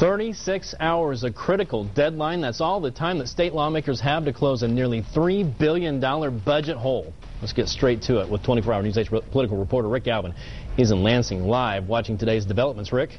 36 hours, a critical deadline. That's all the time that state lawmakers have to close a nearly $3 billion budget hole. Let's get straight to it with 24-hour News 8 political reporter Rick Alvin. He's in Lansing live watching today's developments. Rick?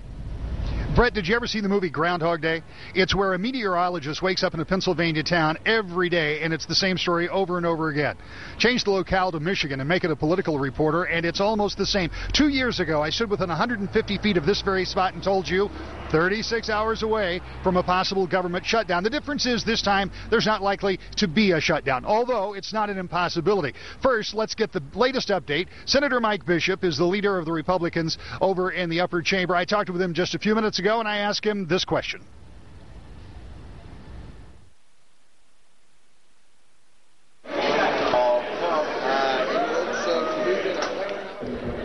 Brett, did you ever see the movie Groundhog Day? It's where a meteorologist wakes up in a Pennsylvania town every day, and it's the same story over and over again. Change the locale to Michigan and make it a political reporter, and it's almost the same. 2 years ago, I stood within 150 feet of this very spot and told you 36 hours away from a possible government shutdown. The difference is this time there's not likely to be a shutdown, although it's not an impossibility. First, let's get the latest update. Senator Mike Bishop is the leader of the Republicans over in the upper chamber. I talked with him just a few minutes ago, and I asked him this question.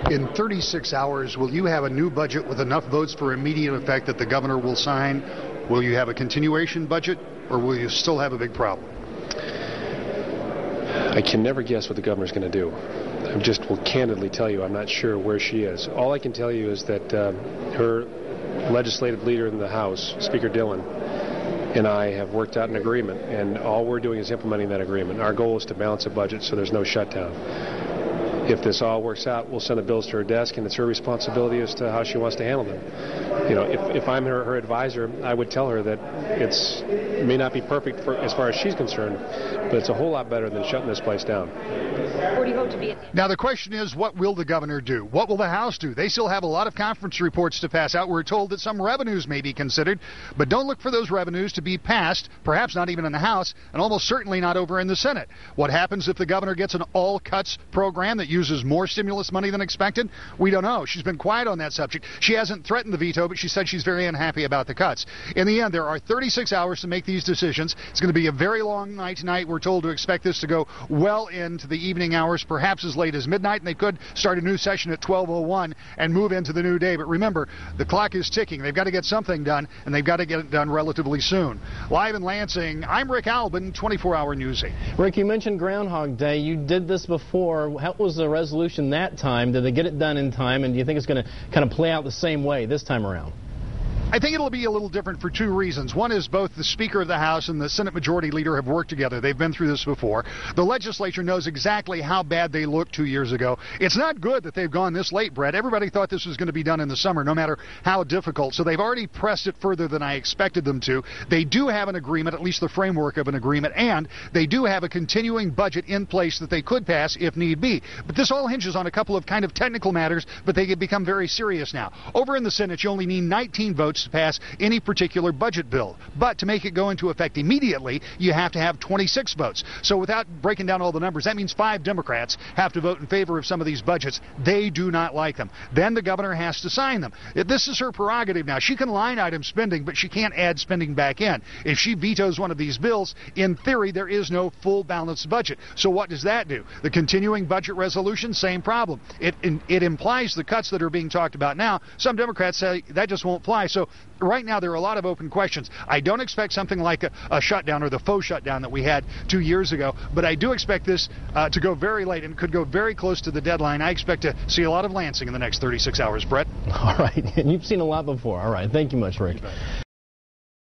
In 36 hours, will you have a new budget with enough votes for immediate effect that the governor will sign? Will you have a continuation budget, or will you still have a big problem? I can never guess what the governor's going to do. I just will candidly tell you I'm not sure where she is. All I can tell you is that her legislative leader in the House, Speaker Dillon, and I have worked out an agreement, and all we're doing is implementing that agreement. Our goal is to balance a budget so there's no shutdown. If this all works out, we'll send the bills to her desk, and it's her responsibility as to how she wants to handle them. You know, if I'm her advisor, I would tell her that it may not be perfect as far as she's concerned, but it's a whole lot better than shutting this place down. Where do you hope to be? Now, the question is, what will the governor do? What will the House do? They still have a lot of conference reports to pass out. We're told that some revenues may be considered, but don't look for those revenues to be passed, perhaps not even in the House, and almost certainly not over in the Senate. What happens if the governor gets an all-cuts program that uses more stimulus money than expected? We don't know. She's been quiet on that subject. She hasn't threatened the veto, but she said she's very unhappy about the cuts. In the end, there are 36 hours to make these decisions. It's going to be a very long night tonight. We're told to expect this to go well into the evening hours, perhaps as late as midnight, and they could start a new session at 12:01 and move into the new day. But remember, the clock is ticking. They've got to get something done, and they've got to get it done relatively soon. Live in Lansing, I'm Rick Alvin, 24-hour News 8. Rick, you mentioned Groundhog Day. You did this before. What was the resolution that time? Did they get it done in time, and do you think it's going to kind of play out the same way this time around? I think it'll be a little different for two reasons. One is both the Speaker of the House and the Senate Majority Leader have worked together. They've been through this before. The legislature knows exactly how bad they looked 2 years ago. It's not good that they've gone this late, Brett. Everybody thought this was going to be done in the summer, no matter how difficult. So they've already pressed it further than I expected them to. They do have an agreement, at least the framework of an agreement, and they do have a continuing budget in place that they could pass if need be. But this all hinges on a couple of kind of technical matters, but they have become very serious now. Over in the Senate, you only need 19 votes to pass any particular budget bill. But to make it go into effect immediately, you have to have 26 votes. So without breaking down all the numbers, that means 5 Democrats have to vote in favor of some of these budgets. They do not like them. Then the governor has to sign them. This is her prerogative now. She can line item spending, but she can't add spending back in. If she vetoes one of these bills, in theory, there is no full balanced budget. So what does that do? The continuing budget resolution, same problem. It implies the cuts that are being talked about now. Some Democrats say that just won't fly. So right now, there are a lot of open questions. I don't expect something like a shutdown or the faux shutdown that we had 2 years ago, but I do expect this to go very late and could go very close to the deadline. I expect to see a lot of Lansing in the next 36 hours, Brett. All right. And you've seen a lot before. All right. Thank you much, Rick.